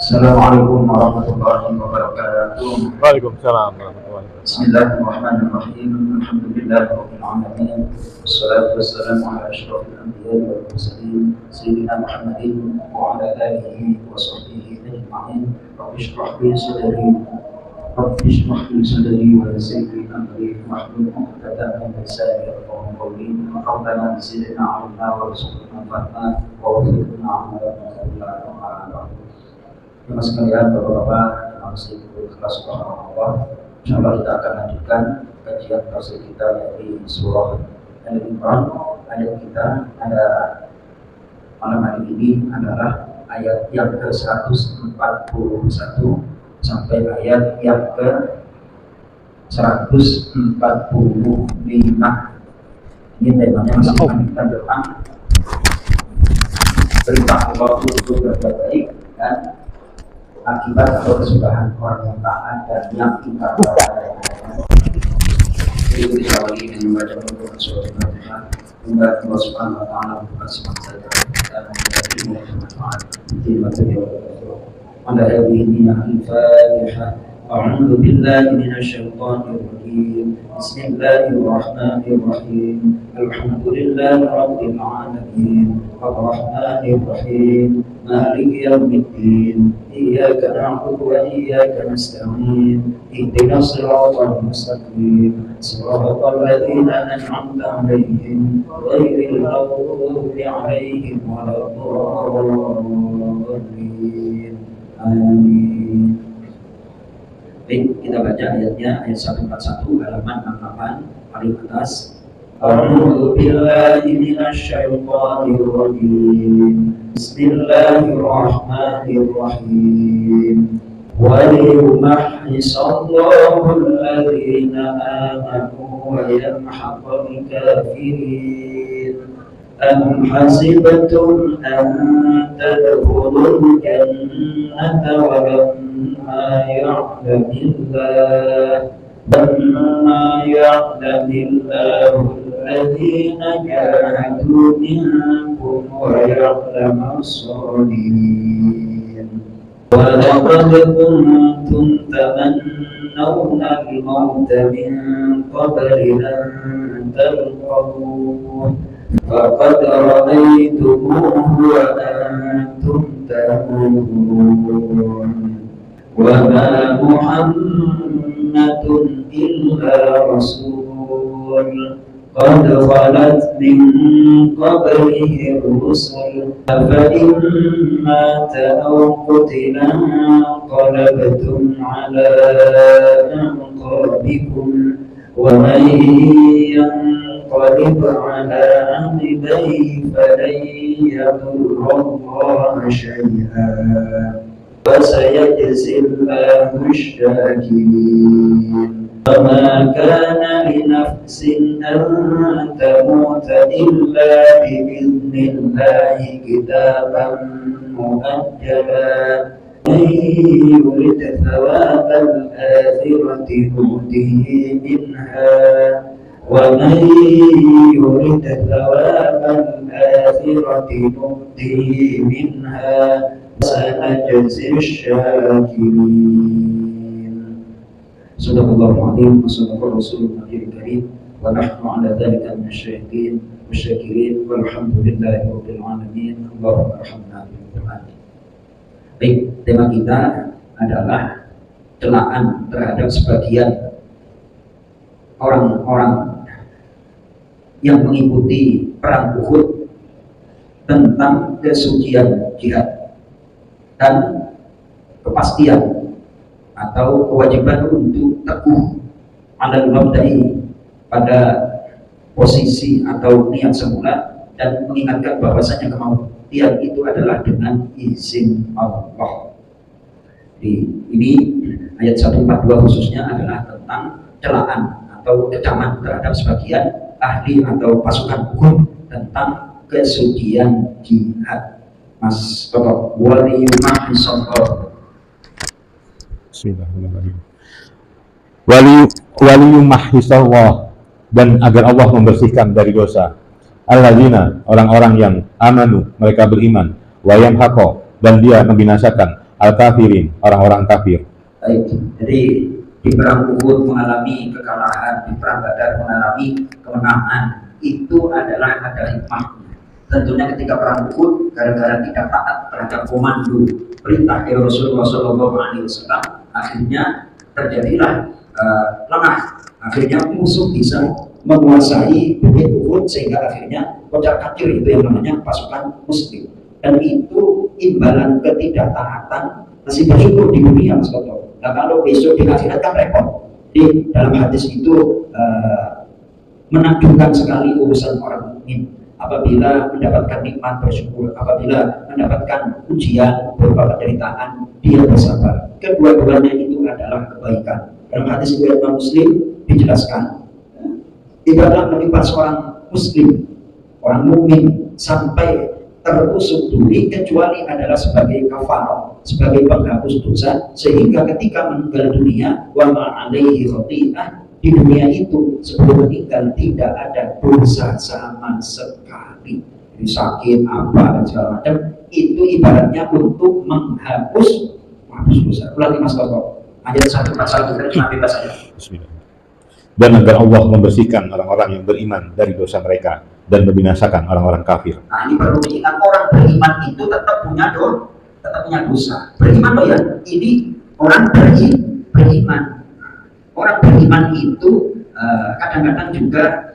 Assalamualaikum warahmatullahi wabarakatuh. Waalaikumsalam warahmatullahi wabarakatuh. Bismillahirrahmanirrahim. Alhamdulillahirabbil alamin. Wassalatu wassalamu ala asyrofil anbiya'i wal mursalin sayyidina Muhammadin wa ala alihi wa sahbihi ajma'in. Rabbi shrah li sadri wa yassir li amri wahlul 'uqdatam min lisani yafqahu qawli. Rabbana zidna 'ilma warzuqna fahma wa waffiqna 'amalan Teman sekalian, Bapak-bapak, yang masih ikhlas kepada Allah, insyaallah kita akan lanjutkan kajian tafsir kita dari surah Al-Imran. Ayat kita ada malam hari ini adalah ayat yang ke-141 sampai ayat yang ke-145. Ini temanya masih kita doa perintah Allah untuk berbuat baik dan akibat atau kesudahan orang yang taat dan yang kita jadi kita lagi membaca Al-Quran surat Al-Fatihah. Semoga Allah Subhanahu wa taala berkasih saja dan menjadi manfaat di materi anda hari ini Al-Fatihah. أعوذ بالله من الشيطان الرجيم بسم الله الرحمن الرحيم الحمد لله رب العالمين الرحمن الرحيم مالك يوم الدين إياك نعبد وإياك نستعين اهدنا الصراط المستقيم صراط الذين أنعمت عليهم غير المغضوب عليهم ولا الضالين آمين. Baik, kita baca ayatnya, ayat 141 halaman 68 paling atas. A'udzu billahi minasy syaithanir rajim. Bismillahirrahmanirrahim. Wa liyumahhisallahu alladhina amanu wa yamhaqal kafirin. أم حسبتم أن تدخلوا الجنة ولما يعلم الله الذين جاهدوا منكم ويعلم الصابرين ولقد كنتم تمنون الموت من قبل أن تلقوه فقد رأيتموه وأنتم تنظرون وما محمد إلا رسول قد خلت من قبله الرسل أفإن مات أو قتل انقلبتم على أعقابكم ومن ينقلب على عقبيه فلن يضر الله شيئا وسيجزي الله الشاكرين وما كان لنفس أن تموت إلا بإذن الله كتابا مؤجلا من يرد ثواب الآخرة نؤته منها ومن يرد ثواب الآخرة نؤته منها سنجزي الشاكرين. Sadaqallahul Azim wa sadaqar Rasulul Nabiyil Karim wa nahnu ala dzalika minasyahidin wasyakirin walhamdulillahi rabbil alamin. Allahumma arhamna bil Qur'an. Baik, tema kita adalah celaan terhadap sebagian orang-orang yang mengikuti perang Uhud tentang kesucian jihad dan kepastian atau kewajiban untuk teguh alal mabda'i pada posisi atau niat semula dan mengingatkan bahwasanya kematian itu adalah dengan izin Allah. Ini ayat 142 khususnya adalah tentang celaan atau kecaman terhadap sebagian ahli atau pasukan hukum tentang kesucian jihad. Mas Toto, waliyumahhisallahu. Bismillahirrahmanirrahim. Waliyumahhisallahu, dan agar Allah membersihkan dari dosa alladzina, orang-orang yang amanu, mereka beriman, wa yamhaqo, dan dia membinasakan al-kafirin, orang-orang kafir. Baik, jadi di perang Uhud mengalami kekalahan, di perang Badar mengalami kemenangan, itu adalah ada hikmahnya. Tentunya ketika perang Uhud, gara-gara tidak taat terhadap komando perintah dari Rasulullah SAW, akhirnya terjadilah lengah. Akhirnya musuh bisa menguasai bukit Uhud sehingga akhirnya kocar-kacir itu yang namanya pasukan Muslim. Dan itu imbalan ketidaktaatan masih bersyukur di dunia, Mas Toto. Nah kalau besok di akhirat kan repot. Di dalam hadis itu menakjubkan sekali urusan orang mukmin apabila mendapatkan nikmat bersyukur, apabila mendapatkan ujian berupa penderitaan dia bersabar. Kedua-duanya itu adalah kebaikan. Dalam hadis riwayat Muslim dijelaskan tidaklah menimpa seorang muslim, orang mukmin sampai tertusuk duri kecuali adalah sebagai kafarah, sebagai penghapus dosa, sehingga ketika meninggal dunia wa ma alaihi khati'ah, di dunia itu sebelum meninggal tidak ada dosa sama sekali. Jadi sakit apa dan segala macam itu ibaratnya untuk menghapus dosa. Ulangi Mas Toto, ayat 141 terjemah bebas saja. Dan agar Allah membersihkan orang-orang yang beriman dari dosa mereka dan membinasakan orang-orang kafir. Nah ini perlu diingat, orang beriman itu tetap punya dosa. Beriman loh ya, ini orang beriman. Orang beriman itu kadang-kadang juga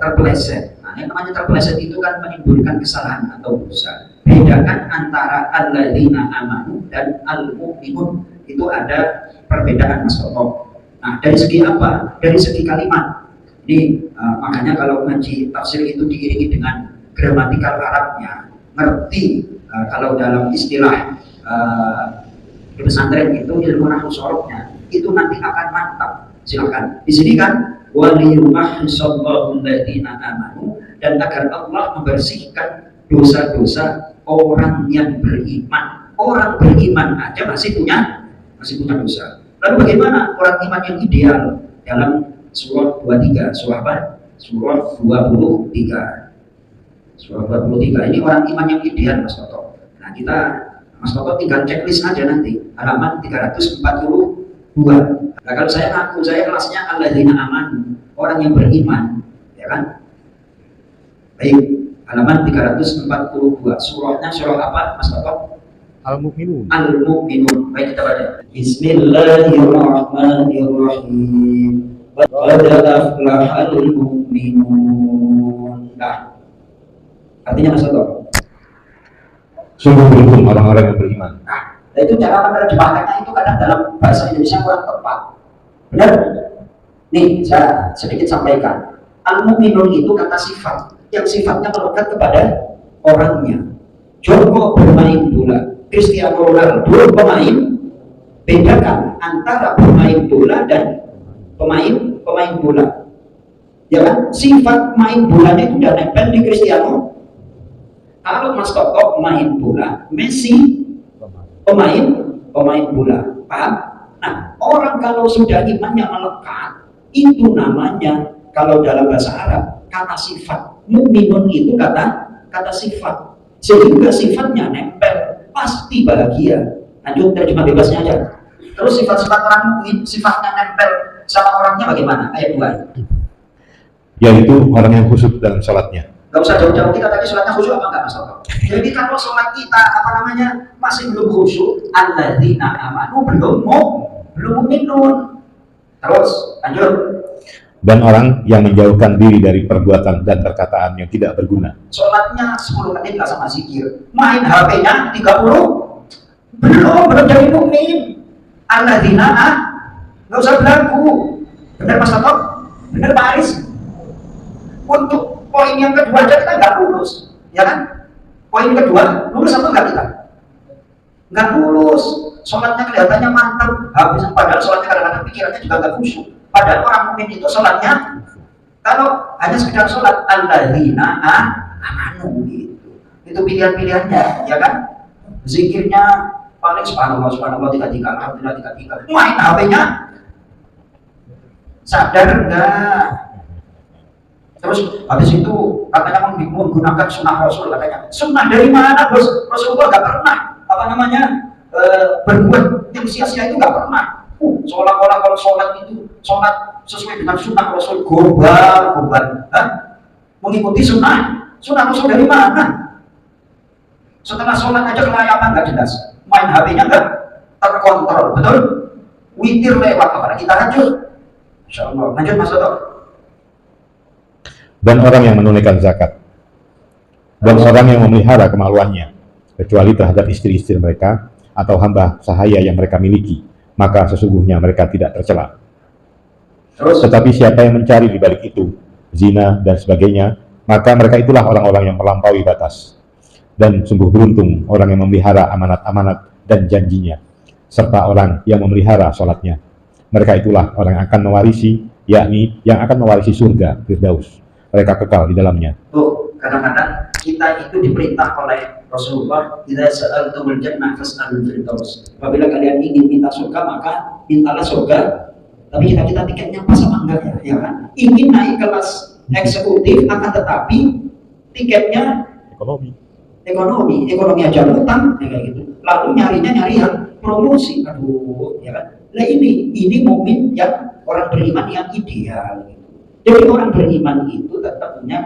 terpeleset. Nah yang namanya terpeleset itu kan menimbulkan kesalahan atau dosa. Bedakan antara alladzina amanu dan al-mu'minun, itu ada perbedaan Mas Toto. Nah dari segi apa? Dari segi kalimat. Ini makanya kalau ngaji tafsir itu diiringi dengan gramatikal Arabnya, ngerti kalau dalam istilah di pesantren itu ilmu nahwu sorofnya itu nanti akan mantap. Silakan. Di sini kan waliyumahhisallahu alladziina amanu, dan agar Allah membersihkan dosa-dosa orang yang beriman. Orang beriman aja masih punya dosa. Lalu bagaimana orang iman yang ideal? Dalam surah 23, surah apa? Surah 23. Surah 23 ini orang iman yang ideal Mas Toto. Nah kita Mas Toto tinggal checklist aja nanti halaman 342. Nah kalau saya ngaku saya kelasnya alladzina amanu, orang yang beriman, ya kan? Baik, halaman 342. Surahnya surah apa Mas Toto? Al-Mu'minun. Al-Mu'minun. Baik kita baca. Bismillahirrahmanirrahim. Qad aflahal mu'minun. Nah, artinya Mas Toto, Sungguh beruntung orang-orang yang beriman. nah itu cara menerjemahkannya itu kadang dalam bahasa Indonesia kurang tepat. Benar? Nih, saya sedikit sampaikan. Al-Mu'minun itu kata sifat, yang sifatnya melekat kepada orangnya. Joko bermain bola, Cristiano Ronaldo pemain, bedakan antara pemain bola dan pemain bola. Ya kan? Sifat main bolanya itu udah nempel di Cristiano. Kalau Mas Toto main bola, Messi pemain bola. Paham? Nah, orang kalau sudah imannya melekat, itu namanya kalau dalam bahasa Arab kata sifat. Mu'minun itu kata sifat. Sehingga sifatnya nempel, pasti bahagia. Lanjut terjemah bebasnya aja. Terus sifat-sifat orang mukmin, sifatnya nempel sama orangnya bagaimana? Ayat 2. Yaitu orang yang khusyuk dalam sholatnya. Gak usah jauh-jauh, kita tadi sholatnya khusyuk apa enggak Mas Toto? Jadi kalau sholat kita masih belum khusyuk, alladzina amanu belum mu'minun. Terus lanjut. Dan orang yang menjauhkan diri dari perbuatan dan perkataan yang tidak berguna. Sholatnya 10 menit lah sama zikir, main HP-nya 30, belum jadi mukmin. Alladzina nggak usah berlaku. Benar Mas Toto? Benar Pak Aris? Untuk poin yang kedua aja kita nggak lulus, ya kan? Poin kedua lulus atau nggak kita? Nggak lulus. Sholatnya kelihatannya mantap, habis padahal sholatnya kadang-kadang pikirannya juga nggak khusyuk. Padahal orang mukmin itu sholatnya kalau hanya sekedar sholat alladzina amanu gitu. Itu pilihan-pilihannya, ya kan? Zikirnya paling subhanallah 3, alhamdulillah 3. Main HP-nya sadar enggak? Terus habis itu katanya menggunakan sunnah Rasul, katanya sunnah dari mana bos? Rasulullah nggak pernah berbuat yang sia-sia itu nggak pernah. Seolah-olah kalau sholat itu sholat sesuai dengan sunnah Rasul, gombal, mengikuti sunnah Rasul dari mana? Setelah sholat aja kelayapan nggak jelas, main HP-nya nggak terkontrol, betul? Witir lewat kepada kita lanjut. Insya Allah, lanjut Mas Toto. Dan orang yang menunaikan zakat, dan orang yang memelihara kemaluannya, kecuali terhadap istri-istri mereka atau hamba sahaya yang mereka miliki, maka sesungguhnya mereka tidak tercela. Tetapi siapa yang mencari di balik itu, zina dan sebagainya, maka mereka itulah orang-orang yang melampaui batas. Dan sungguh beruntung orang yang memelihara amanat-amanat dan janjinya, serta orang yang memelihara sholatnya. Mereka itulah orang yang akan mewarisi, yakni yang akan mewarisi surga Firdaus. Mereka kekal di dalamnya. Tuh, kadang-kadang kita itu diperintah oleh Rasulullah, "Idza sa'altumul jannah fas'alul firdaus." Apabila kalian ingin minta surga, maka mintalah surga. Tapi kita tiketnya pas apa enggak ya kan? Ingin naik kelas eksekutif, akan tetapi tiketnya ekonomi aja utang, ya kayak gitu. Lalu nyari yang promosi, aduh, ya kan? Nah ini momen yang orang beriman yang ideal. Gitu. Jadi orang beriman itu tetap punya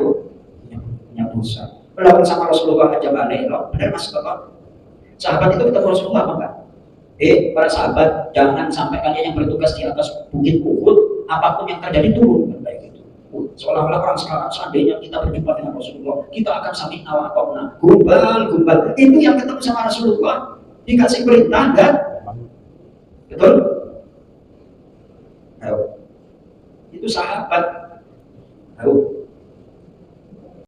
dosa. Melawan sama Rasulullah aja balik, loh. Benar Mas Toto? Sahabat itu ketemu Rasulullah apa enggak? Para sahabat, jangan sampai kalian yang bertugas di atas bukit Uhud, apapun yang terjadi turun, kayak gitu. Seolah-olah orang sekarang, seandainya kita berjumpa dengan Rasulullah, kita akan sami nawa atau gumbal. Itu yang ketemu sama Rasulullah, dikasih perintah, enggak? Betul? Ayo. Itu sahabat. Ayo.